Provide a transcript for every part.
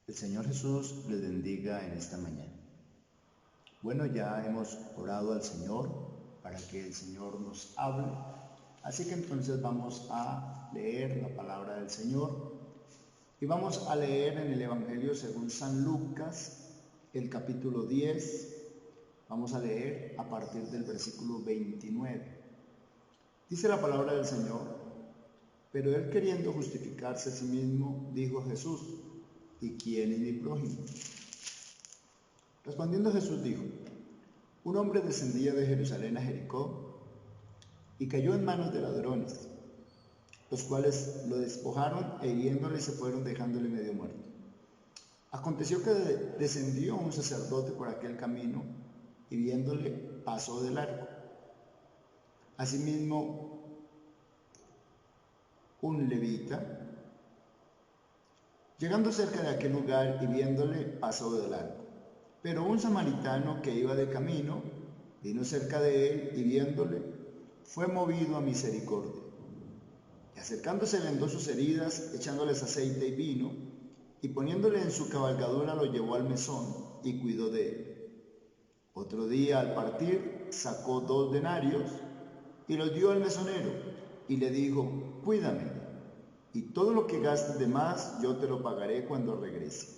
El Señor Jesús les bendiga en esta mañana. Bueno, ya hemos orado al Señor para que el Señor nos hable. Así que entonces vamos a leer la palabra del Señor. Y vamos a leer en el Evangelio según San Lucas, el capítulo 10. Vamos a leer a partir del versículo 29. Dice la palabra del Señor: pero él, queriendo justificarse a sí mismo, dijo a Jesús: ¿y quién es mi prójimo? Respondiendo Jesús dijo: un hombre descendía de Jerusalén a Jericó y cayó en manos de ladrones, los cuales lo despojaron e hiriéndole se fueron dejándole medio muerto. Aconteció que descendió un sacerdote por aquel camino y viéndole pasó de largo. Asimismo, un levita, llegando cerca de aquel lugar y viéndole, pasó de largo. Pero un samaritano que iba de camino vino cerca de él y viéndole, fue movido a misericordia. Y acercándose vendó sus heridas, echándoles aceite y vino, y poniéndole en su cabalgadura lo llevó al mesón y cuidó de él. Otro día, al partir, sacó 2 denarios y los dio al mesonero y le dijo: cuídame, y todo lo que gastes de más yo te lo pagaré cuando regrese.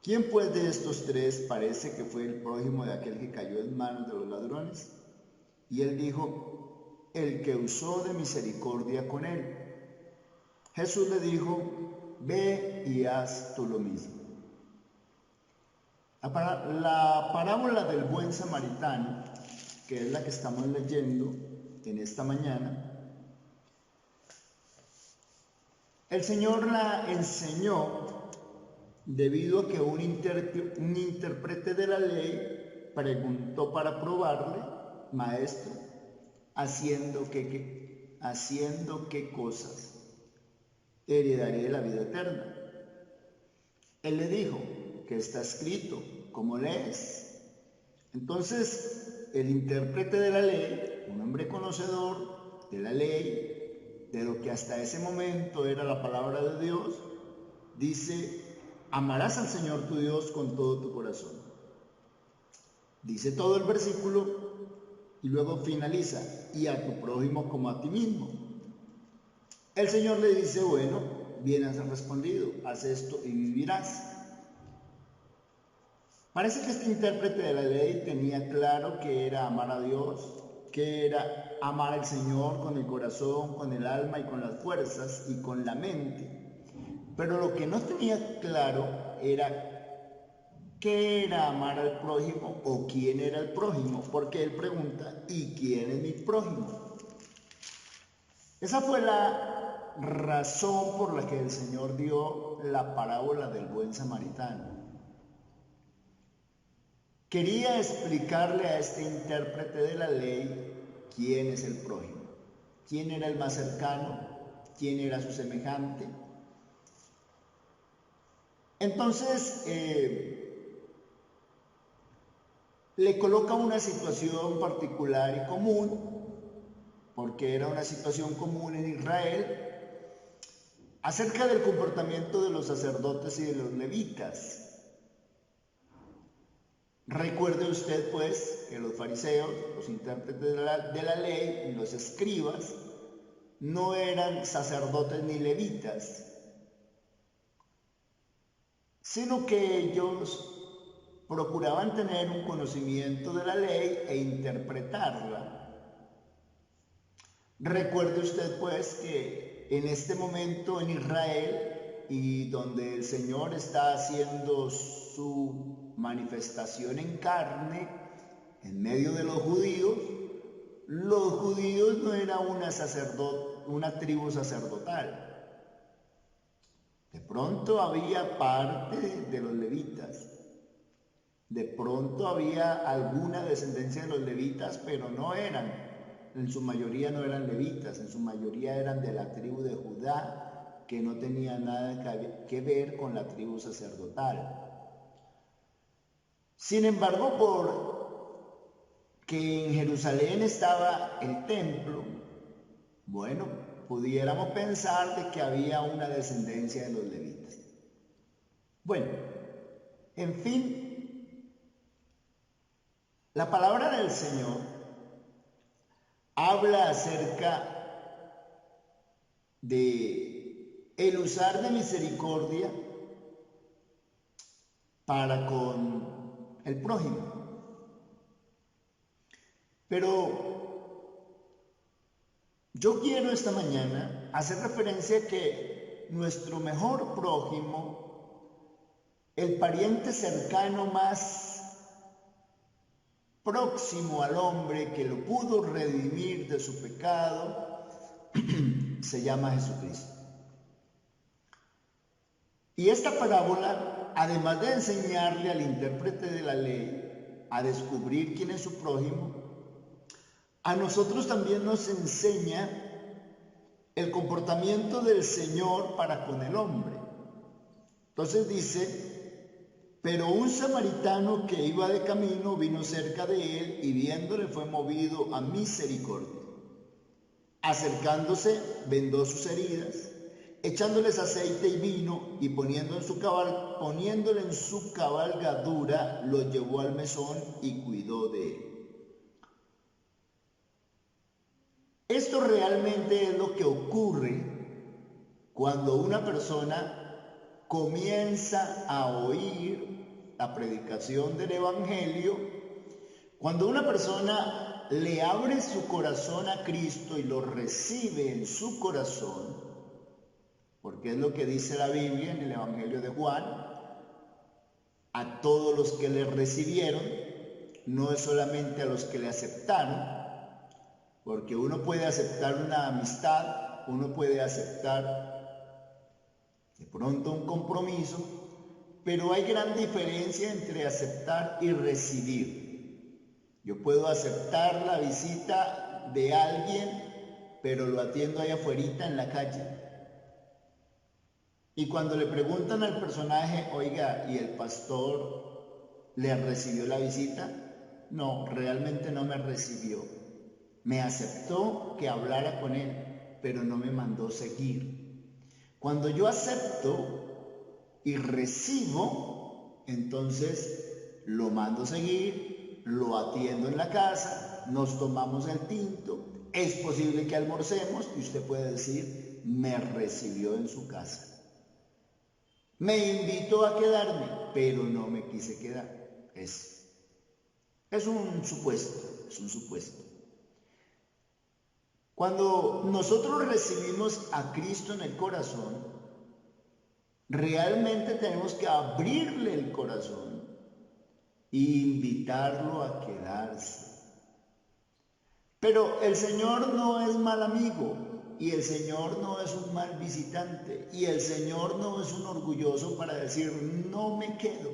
¿Quién pues de estos 3 parece que fue el prójimo de aquel que cayó en manos de los ladrones? Y él dijo: el que usó de misericordia con él. Jesús le dijo: ve y haz tú lo mismo. La parábola del buen samaritano, que es la que estamos leyendo en esta mañana, el Señor la enseñó debido a que un intérprete de la ley preguntó para probarle: maestro, ¿haciendo qué cosas heredaré la vida eterna? Él le dijo: ¿qué está escrito? ¿Cómo lees? Entonces el intérprete de la ley, un hombre conocedor de la ley, de lo que hasta ese momento era la palabra de Dios, dice: amarás al Señor tu Dios con todo tu corazón. Dice todo el versículo y luego finaliza: y a tu prójimo como a ti mismo. El Señor le dice: bueno, bien has respondido, haz esto y vivirás. Parece que este intérprete de la ley tenía claro que era amar a Dios, que era amar al Señor con el corazón, con el alma y con las fuerzas y con la mente. Pero lo que no tenía claro era qué era amar al prójimo o quién era el prójimo, porque él pregunta: ¿y quién es mi prójimo? Esa fue la razón por la que el Señor dio la parábola del buen samaritano. Quería explicarle a este intérprete de la ley quién es el prójimo, quién era el más cercano, quién era su semejante. Entonces, le coloca una situación particular y común, porque era una situación común en Israel, acerca del comportamiento de los sacerdotes y de los levitas. Recuerde usted pues que los fariseos, los intérpretes de la ley y los escribas no eran sacerdotes ni levitas, sino que ellos procuraban tener un conocimiento de la ley e interpretarla. Recuerde usted pues que en este momento en Israel, y donde el Señor está haciendo su manifestación en carne en medio de los judíos no eran una tribu sacerdotal. De pronto había parte de los levitas, de pronto había alguna descendencia de los levitas, pero en su mayoría no eran levitas, en su mayoría eran de la tribu de Judá, que no tenía nada que ver con la tribu sacerdotal. Sin embargo, por que en Jerusalén estaba el templo, bueno, pudiéramos pensar de que había una descendencia de los levitas. Bueno, en fin, la palabra del Señor habla acerca de el usar de misericordia para con el prójimo. Pero yo quiero esta mañana hacer referencia a que nuestro mejor prójimo, el pariente cercano más próximo al hombre que lo pudo redimir de su pecado, se llama Jesucristo. Y esta parábola, además de enseñarle al intérprete de la ley a descubrir quién es su prójimo, a nosotros también nos enseña el comportamiento del Señor para con el hombre. Entonces dice, pero un samaritano que iba de camino vino cerca de él y viéndole fue movido a misericordia. Acercándose, vendó sus heridas, echándoles aceite y vino y poniéndole en su cabalgadura, lo llevó al mesón y cuidó de él. Esto realmente es lo que ocurre cuando una persona comienza a oír la predicación del Evangelio, cuando una persona le abre su corazón a Cristo y lo recibe en su corazón, porque es lo que dice la Biblia en el Evangelio de Juan, a todos los que le recibieron, no es solamente a los que le aceptaron, porque uno puede aceptar una amistad, uno puede aceptar de pronto un compromiso, pero hay gran diferencia entre aceptar y recibir. Yo puedo aceptar la visita de alguien, pero lo atiendo allá afuera en la calle. Y cuando le preguntan al personaje, oiga, ¿y el pastor le recibió la visita? No, realmente no me recibió. Me aceptó que hablara con él, pero no me mandó seguir. Cuando yo acepto y recibo, entonces lo mando seguir, lo atiendo en la casa, nos tomamos el tinto, es posible que almorcemos y usted puede decir, me recibió en su casa. Me invitó a quedarme, pero no me quise quedar. Es un supuesto. Cuando nosotros recibimos a Cristo en el corazón, realmente tenemos que abrirle el corazón e invitarlo a quedarse. Pero el Señor no es mal amigo, y el Señor no es un mal visitante, y el Señor no es un orgulloso para decir, no me quedo.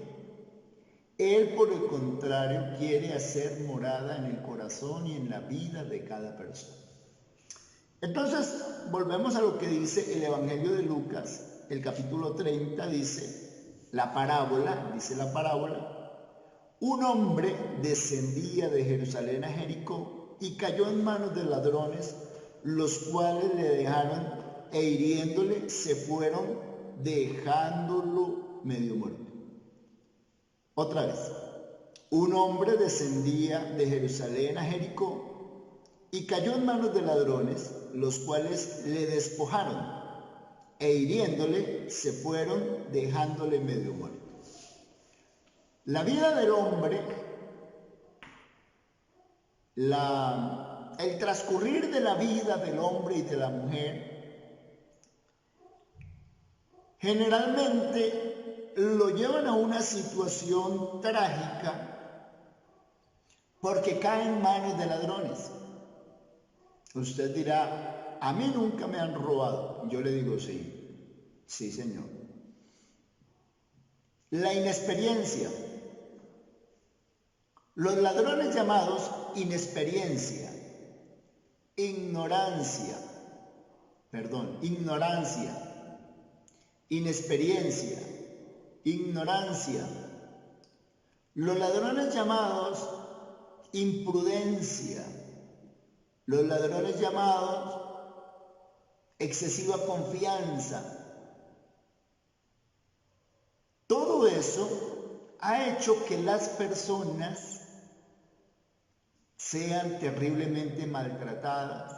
Él, por el contrario, quiere hacer morada en el corazón y en la vida de cada persona. Entonces, volvemos a lo que dice el Evangelio de Lucas, el capítulo 30, dice la parábola, un hombre descendía de Jerusalén a Jericó y cayó en manos de ladrones, los cuales le dejaron e hiriéndole se fueron, dejándolo medio muerto. Otra vez, un hombre descendía de Jerusalén a Jericó y cayó en manos de ladrones, los cuales le despojaron e hiriéndole se fueron, dejándole medio muerto. La vida del hombre, el transcurrir de la vida del hombre y de la mujer, generalmente lo llevan a una situación trágica porque cae en manos de ladrones. Usted dirá, a mí nunca me han robado. Yo le digo sí, sí señor. La inexperiencia. Los ladrones llamados ignorancia, inexperiencia, ignorancia. Los ladrones llamados imprudencia. Los ladrones llamados excesiva confianza. Todo eso ha hecho que las personas sean terriblemente maltratadas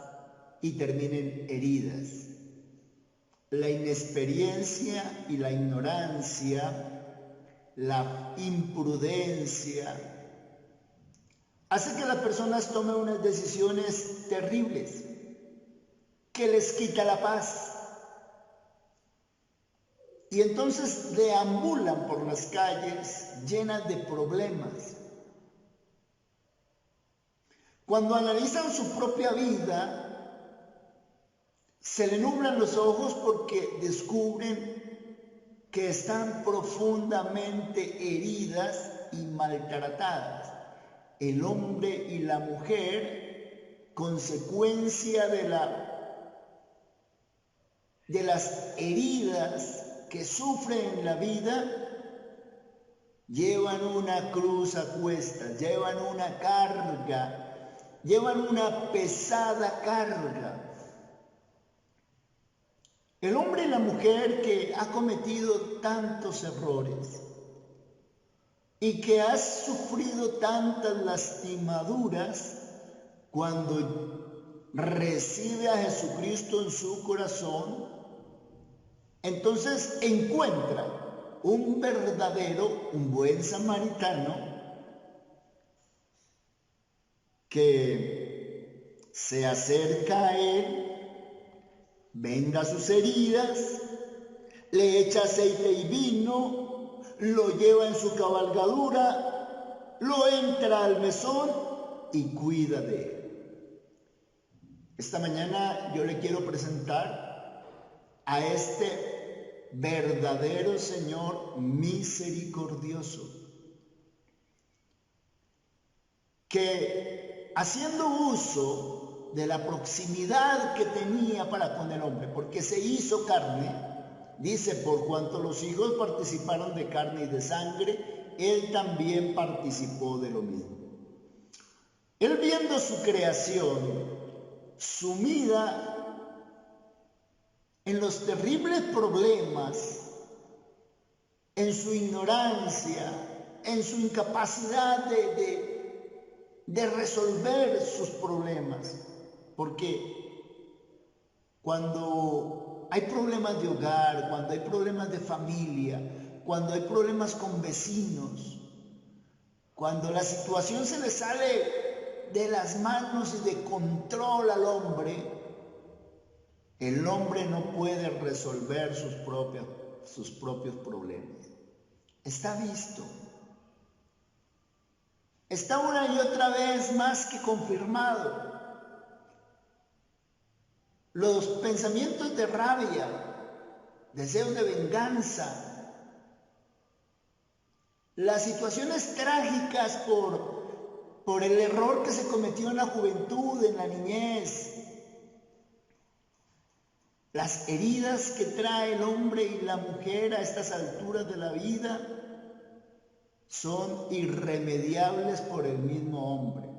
y terminen heridas. La inexperiencia y la ignorancia, la imprudencia, hace que las personas tomen unas decisiones terribles que les quita la paz. Y entonces deambulan por las calles llenas de problemas. Cuando analizan su propia vida, se le nublan los ojos porque descubren que están profundamente heridas y maltratadas. El hombre y la mujer, consecuencia de las heridas que sufren en la vida, llevan una cruz a cuestas, llevan una carga, llevan una pesada carga. El hombre y la mujer que ha cometido tantos errores y que ha sufrido tantas lastimaduras, cuando recibe a Jesucristo en su corazón, entonces encuentra un buen samaritano que se acerca a él, venda sus heridas, le echa aceite y vino, lo lleva en su cabalgadura, lo entra al mesón y cuida de él. Esta mañana yo le quiero presentar a este verdadero Señor misericordioso, que haciendo uso de la proximidad que tenía para con el hombre, porque se hizo carne, dice, por cuanto los hijos participaron de carne y de sangre, él también participó de lo mismo. Él, viendo su creación sumida en los terribles problemas, en su ignorancia, en su incapacidad de resolver sus problemas, porque cuando hay problemas de hogar, cuando hay problemas de familia, cuando hay problemas con vecinos, cuando la situación se le sale de las manos y de control al hombre, el hombre no puede resolver sus propios problemas. Está visto. Está una y otra vez más que confirmado. Los pensamientos de rabia, deseos de venganza, las situaciones trágicas por el error que se cometió en la juventud, en la niñez, las heridas que trae el hombre y la mujer a estas alturas de la vida son irremediables por el mismo hombre.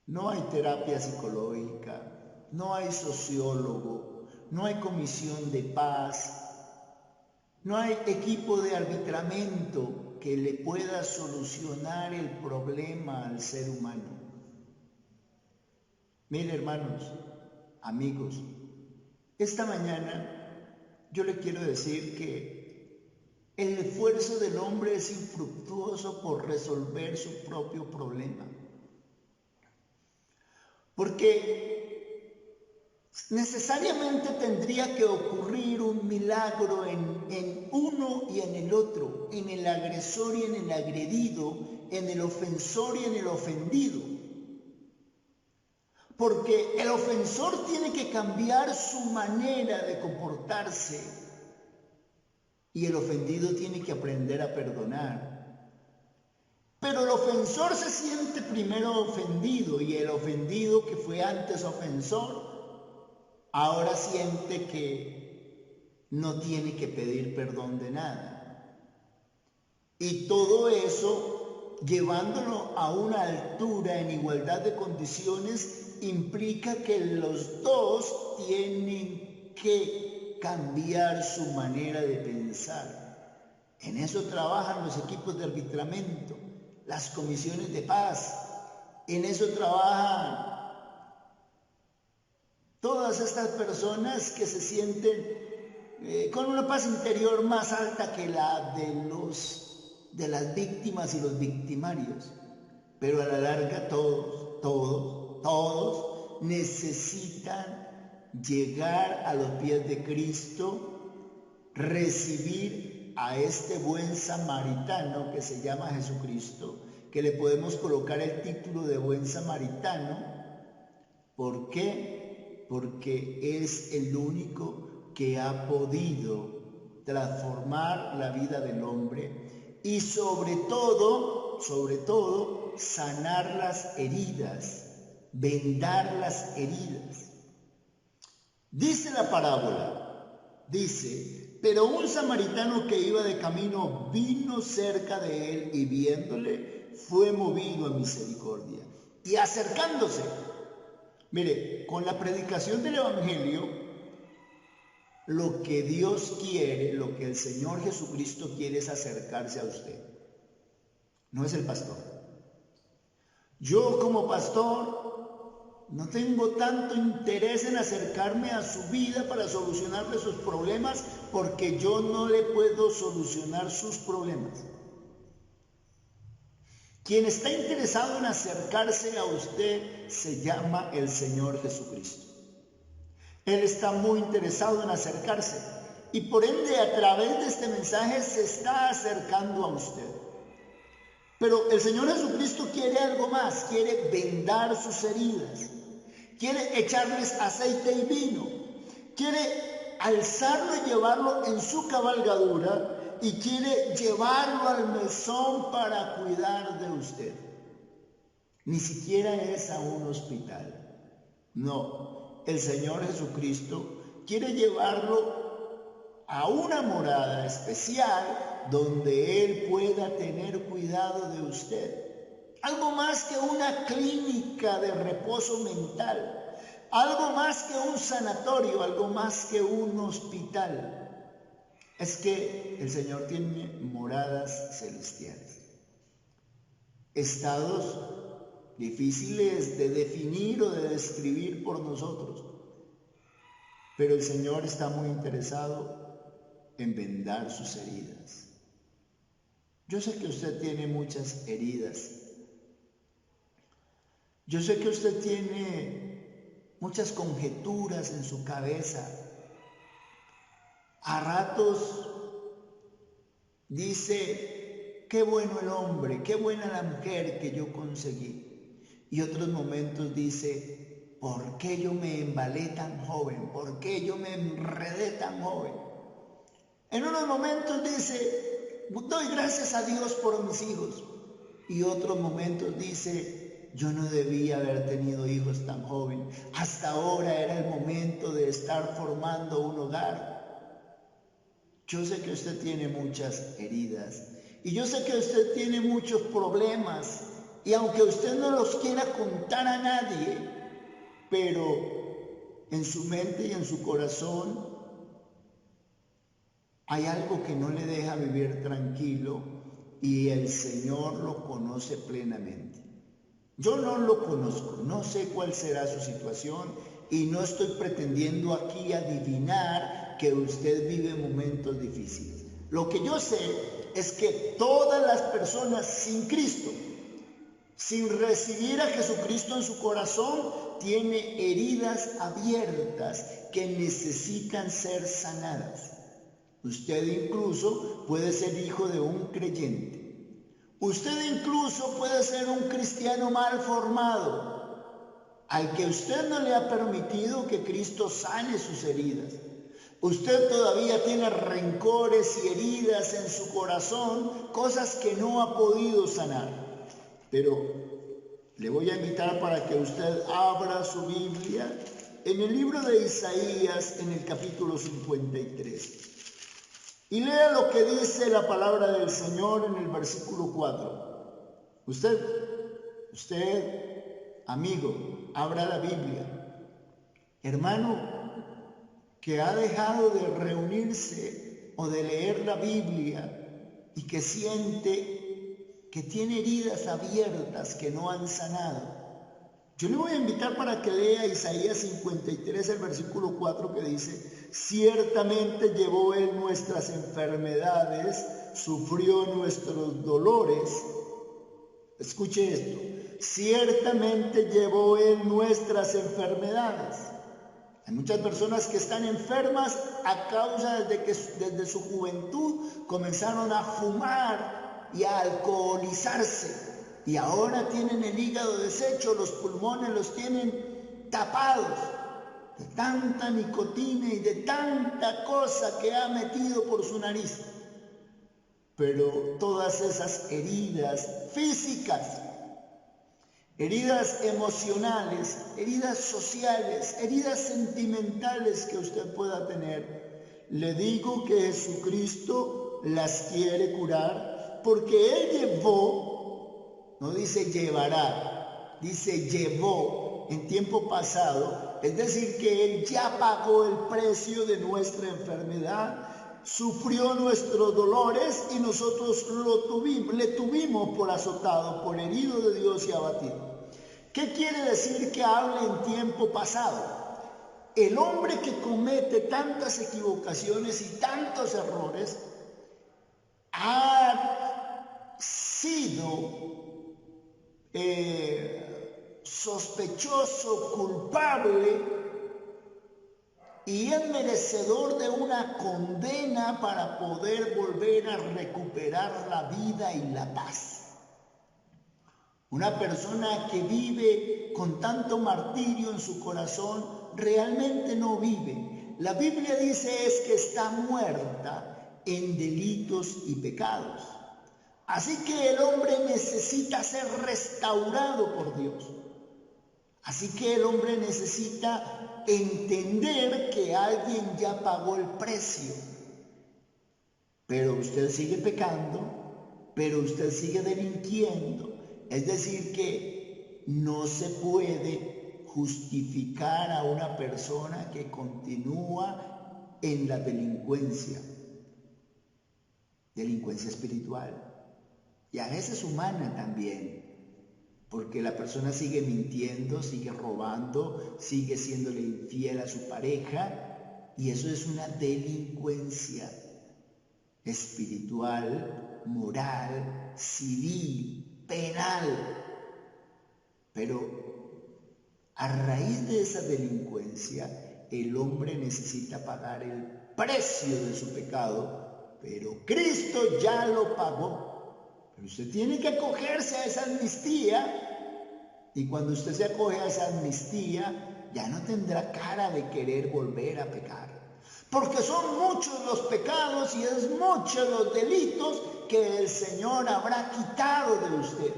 No hay terapia psicológica, no hay sociólogo, no hay comisión de paz, no hay equipo de arbitramiento que le pueda solucionar el problema al ser humano. Mire, hermanos, amigos, esta mañana yo le quiero decir que el esfuerzo del hombre es infructuoso por resolver su propio problema. Porque necesariamente tendría que ocurrir un milagro en uno y en el otro, en el agresor y en el agredido, en el ofensor y en el ofendido. Porque el ofensor tiene que cambiar su manera de comportarse y el ofendido tiene que aprender a perdonar. Pero el ofensor se siente primero ofendido y el ofendido, que fue antes ofensor, ahora siente que no tiene que pedir perdón de nada. Y todo eso, llevándolo a una altura en igualdad de condiciones, implica que los dos tienen que cambiar su manera de pensar. En eso trabajan los equipos de arbitramiento, las comisiones de paz. En eso trabajan todas estas personas que se sienten con una paz interior más alta que la de las víctimas y los victimarios. Pero a la larga todos necesitan llegar a los pies de Cristo, recibir a este buen samaritano que se llama Jesucristo, que le podemos colocar el título de buen samaritano. ¿Por qué? Porque es el único que ha podido transformar la vida del hombre y sobre todo, sanar las heridas, vendar las heridas. Dice la parábola, pero un samaritano que iba de camino vino cerca de él y viéndole fue movido a misericordia. Y acercándose, mire, con la predicación del Evangelio, lo que Dios quiere, lo que el Señor Jesucristo quiere es acercarse a usted. No es el pastor. Yo como pastor no tengo tanto interés en acercarme a su vida para solucionarle sus problemas, porque yo no le puedo solucionar sus problemas. Quien está interesado en acercarse a usted se llama el Señor Jesucristo. Él está muy interesado en acercarse y por ende a través de este mensaje se está acercando a usted. Pero el Señor Jesucristo quiere algo más, quiere vendar sus heridas, quiere echarles aceite y vino, quiere alzarlo y llevarlo en su cabalgadura y quiere llevarlo al mesón para cuidar de usted. Ni siquiera es a un hospital, no. El Señor Jesucristo quiere llevarlo a una morada especial donde Él pueda tener cuidado de usted. Algo más que una clínica de reposo mental, algo más que un sanatorio, algo más que un hospital. Es que el Señor tiene moradas celestiales, estados difíciles de definir o de describir por nosotros, pero el Señor está muy interesado en vendar sus heridas. Yo sé que usted tiene muchas heridas, yo sé que usted tiene muchas conjeturas en su cabeza. A ratos dice, qué bueno el hombre, qué buena la mujer que yo conseguí. Y otros momentos dice, ¿por qué yo me embalé tan joven? ¿Por qué yo me enredé tan joven? En unos momentos dice, doy gracias a Dios por mis hijos. Y otros momentos dice, yo no debía haber tenido hijos tan joven. Hasta ahora era el momento de estar formando un hogar. Yo sé que usted tiene muchas heridas. Y yo sé que usted tiene muchos problemas. Y aunque usted no los quiera contar a nadie, pero en su mente y en su corazón hay algo que no le deja vivir tranquilo y el Señor lo conoce plenamente. Yo no lo conozco, no sé cuál será su situación y no estoy pretendiendo aquí adivinar que usted vive momentos difíciles. Lo que yo sé es que todas las personas sin Cristo, sin recibir a Jesucristo en su corazón, tiene heridas abiertas que necesitan ser sanadas. Usted incluso puede ser hijo de un creyente. Usted incluso puede ser un cristiano mal formado, al que usted no le ha permitido que Cristo sane sus heridas. Usted todavía tiene rencores y heridas en su corazón, cosas que no ha podido sanar. Pero le voy a invitar para que usted abra su Biblia en el libro de Isaías, en el capítulo 53. Y lea lo que dice la palabra del Señor en el versículo 4. Usted, amigo, abra la Biblia. Hermano, que ha dejado de reunirse o de leer la Biblia y que siente que tiene heridas abiertas que no han sanado. Yo le voy a invitar para que lea Isaías 53, el versículo 4, que dice: ciertamente llevó Él nuestras enfermedades, sufrió nuestros dolores. Escuche esto: ciertamente llevó Él nuestras enfermedades. Hay muchas personas que están enfermas a causa de que desde su juventud comenzaron a fumar y a alcoholizarse. Y ahora tienen el hígado deshecho, los pulmones los tienen tapados de tanta nicotina y de tanta cosa que ha metido por su nariz. Pero todas esas heridas físicas, heridas emocionales, heridas sociales, heridas sentimentales que usted pueda tener, le digo que Jesucristo las quiere curar, porque Él llevó, no dice llevará, dice llevó en tiempo pasado, es decir, que Él ya pagó el precio de nuestra enfermedad, sufrió nuestros dolores y nosotros le tuvimos por azotado, por herido de Dios y abatido. ¿Qué quiere decir que hable en tiempo pasado? El hombre que comete tantas equivocaciones y tantos errores ha sido sospechoso, culpable y es merecedor de una condena para poder volver a recuperar la vida y la paz. Una persona que vive con tanto martirio en su corazón realmente no vive. La Biblia dice es que está muerta en delitos y pecados. Así que el hombre necesita ser restaurado por Dios. Así que el hombre necesita entender que alguien ya pagó el precio. Pero usted sigue pecando, pero usted sigue delinquiendo. Es decir, que no se puede justificar a una persona que continúa en la delincuencia espiritual. Y a veces humana también, porque la persona sigue mintiendo, sigue robando, sigue siéndole infiel a su pareja, y eso es una delincuencia espiritual, moral, civil, penal. Pero a raíz de esa delincuencia, el hombre necesita pagar el precio de su pecado, pero Cristo ya lo pagó. Pero usted tiene que acogerse a esa amnistía, y cuando usted se acoge a esa amnistía, ya no tendrá cara de querer volver a pecar. Porque son muchos los pecados y es muchos los delitos que el Señor habrá quitado de usted.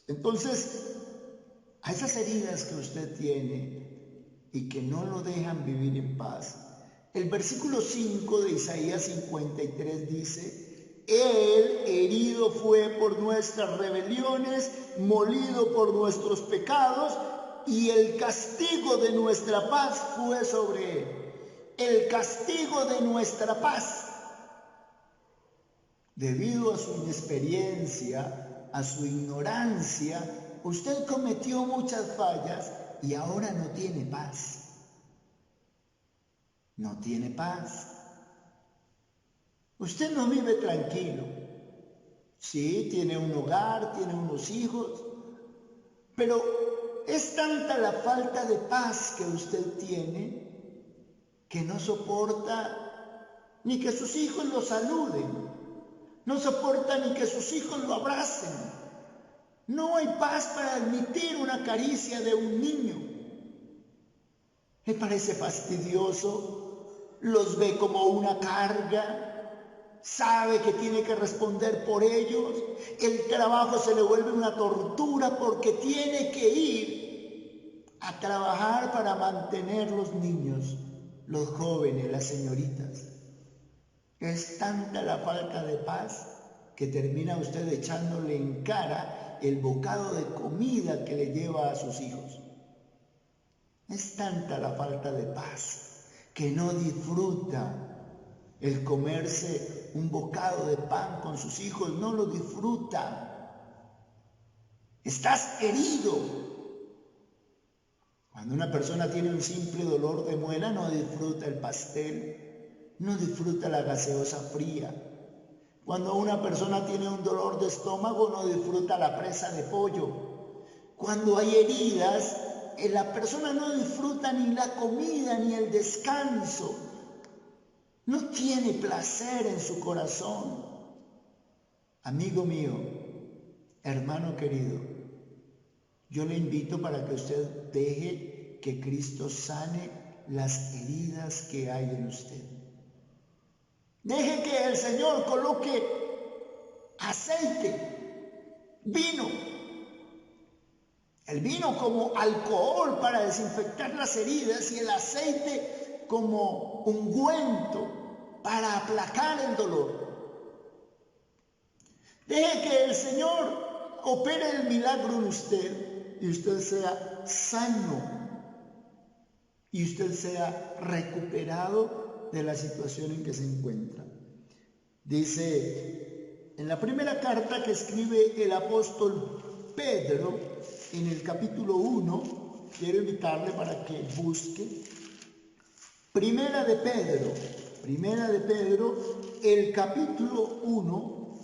Entonces, a esas heridas que usted tiene y que no lo dejan vivir en paz, el versículo 5 de Isaías 53 dice: Él herido fue por nuestras rebeliones, molido por nuestros pecados, y el castigo de nuestra paz fue sobre Él. El castigo de nuestra paz. Debido a su inexperiencia, a su ignorancia, usted cometió muchas fallas y ahora no tiene paz. No tiene paz. Usted no vive tranquilo. Sí, tiene un hogar, tiene unos hijos, pero es tanta la falta de paz que usted tiene que no soporta ni que sus hijos lo saluden, no soporta ni que sus hijos lo abracen. No hay paz para admitir una caricia de un niño. Le parece fastidioso, los ve como una carga. Sabe que tiene que responder por ellos. El trabajo se le vuelve una tortura porque tiene que ir a trabajar para mantener los niños, los jóvenes, las señoritas. Es tanta la falta de paz que termina usted echándole en cara el bocado de comida que le lleva a sus hijos. Es tanta la falta de paz que no disfruta El comerse un bocado de pan con sus hijos no lo disfruta. Estás herido. Cuando una persona tiene un simple dolor de muela, no disfruta el pastel, no disfruta la gaseosa fría. Cuando una persona tiene un dolor de estómago, no disfruta la presa de pollo. Cuando hay heridas, la persona no disfruta ni la comida ni el descanso. No tiene placer en su corazón. Amigo mío, hermano querido, yo le invito para que usted deje que Cristo sane las heridas que hay en usted. Deje que el Señor coloque aceite, vino. El vino como alcohol para desinfectar las heridas y el aceite como ungüento para aplacar el dolor. Deje que el Señor opere el milagro en usted y usted sea sano y usted sea recuperado de la situación en que se encuentra. Dice en la primera carta que escribe el apóstol Pedro, en el capítulo 1, quiero invitarle para que busque Primera de Pedro, el capítulo 1,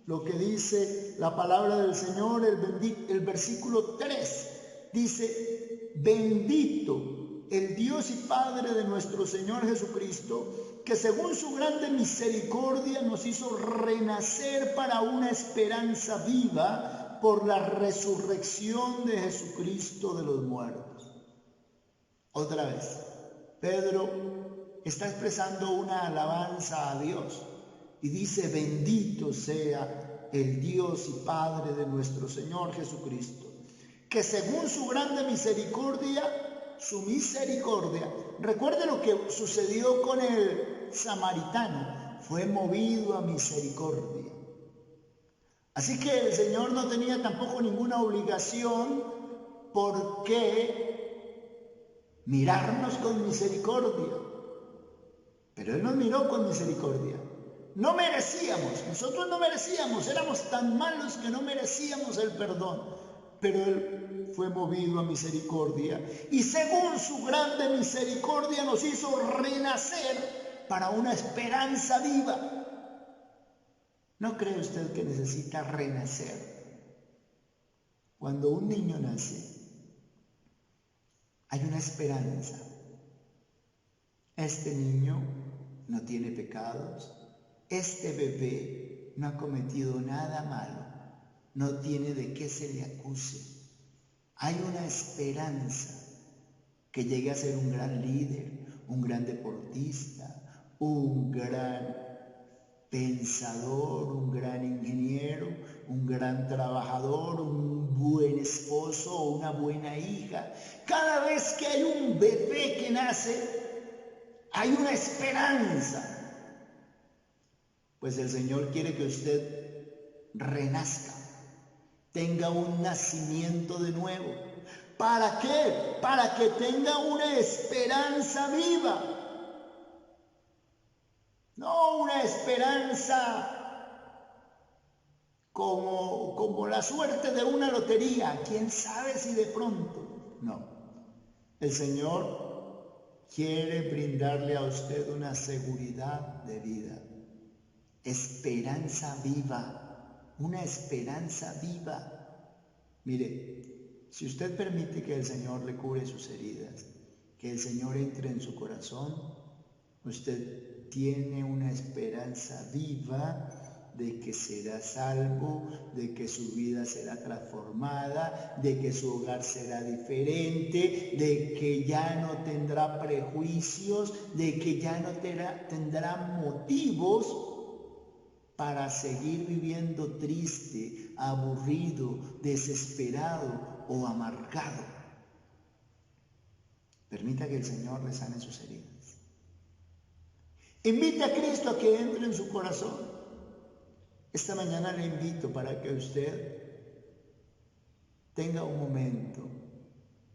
lo que dice la palabra del Señor, el versículo 3, dice: bendito el Dios y Padre de nuestro Señor Jesucristo, que según su grande misericordia nos hizo renacer para una esperanza viva por la resurrección de Jesucristo de los muertos. Otra vez, Pedro está expresando una alabanza a Dios y dice: bendito sea el Dios y Padre de nuestro Señor Jesucristo, que según su grande misericordia, recuerde lo que sucedió con el samaritano, fue movido a misericordia. Así que el Señor no tenía tampoco ninguna obligación por qué mirarnos con misericordia, pero Él nos miró con misericordia. No merecíamos, nosotros no merecíamos, éramos tan malos que no merecíamos el perdón, pero Él fue movido a misericordia y según su grande misericordia nos hizo renacer para una esperanza viva. ¿No cree usted que necesita renacer? Cuando un niño nace, hay una esperanza. Este niño no tiene pecados, este bebé no ha cometido nada malo, no tiene de qué se le acuse. Hay una esperanza que llegue a ser un gran líder, un gran deportista, un gran pensador, un gran ingeniero, un gran trabajador, un buen esposo o una buena hija. Cada vez que hay un bebé que nace, hay una esperanza. Pues el Señor quiere que usted renazca, tenga un nacimiento de nuevo. ¿Para qué? Para que tenga una esperanza viva. No una esperanza como la suerte de una lotería. ¿Quién sabe si de pronto? No. El Señor quiere brindarle a usted una seguridad de vida. Esperanza viva. Una esperanza viva. Mire, si usted permite que el Señor le cure sus heridas, que el Señor entre en su corazón, usted tiene una esperanza viva de que será salvo, de que su vida será transformada, de que su hogar será diferente, de que ya no tendrá prejuicios, de que ya no tendrá motivos para seguir viviendo triste, aburrido, desesperado o amargado. Permita que el Señor le sane sus heridas. Invite a Cristo a que entre en su corazón. Esta mañana le invito para que usted tenga un momento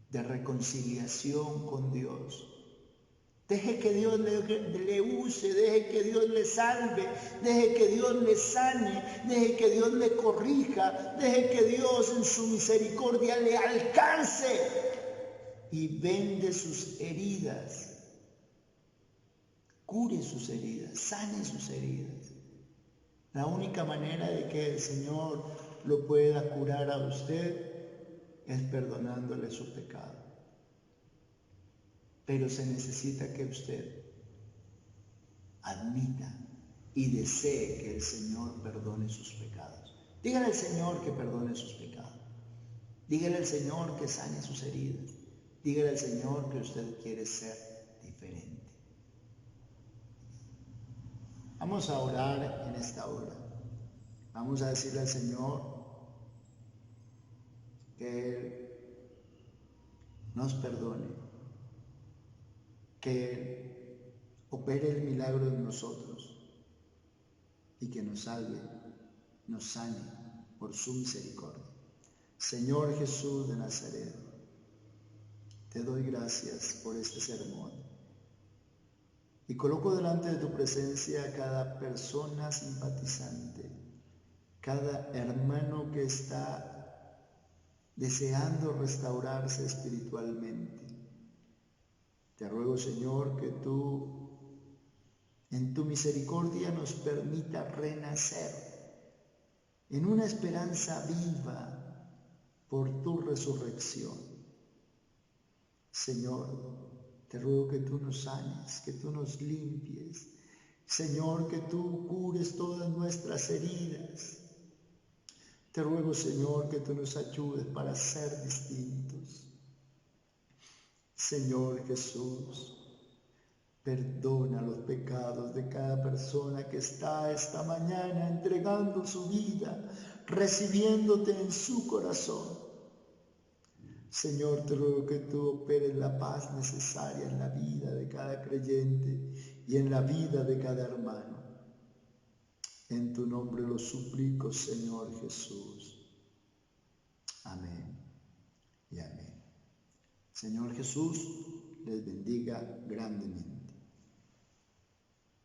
de reconciliación con Dios. Deje que Dios le use, deje que Dios le salve, deje que Dios le sane, deje que Dios le corrija, deje que Dios en su misericordia le alcance y vende sus heridas, cure sus heridas, sane sus heridas. La única manera de que el Señor lo pueda curar a usted es perdonándole su pecado. Pero se necesita que usted admita y desee que el Señor perdone sus pecados. Dígale al Señor que perdone sus pecados. Dígale al Señor que sane sus heridas. Dígale al Señor que usted quiere ser diferente. Vamos a orar en esta hora. Vamos a decirle al Señor que Él nos perdone, que Él opere el milagro en nosotros y que nos salve, nos sane por su misericordia. Señor Jesús de Nazaret, te doy gracias por este sermón y coloco delante de tu presencia a cada persona simpatizante, cada hermano que está deseando restaurarse espiritualmente. Te ruego, Señor, que tú en tu misericordia nos permita renacer en una esperanza viva por tu resurrección. Señor, te ruego que tú nos sanes, que tú nos limpies. Señor, que tú cures todas nuestras heridas. Te ruego, Señor, que tú nos ayudes para ser distintos. Señor Jesús, perdona los pecados de cada persona que está esta mañana entregando su vida, recibiéndote en su corazón. Señor, te ruego que tú operes la paz necesaria en la vida de cada creyente y en la vida de cada hermano. En tu nombre lo suplico, Señor Jesús. Amén y amén. Señor Jesús les bendiga grandemente.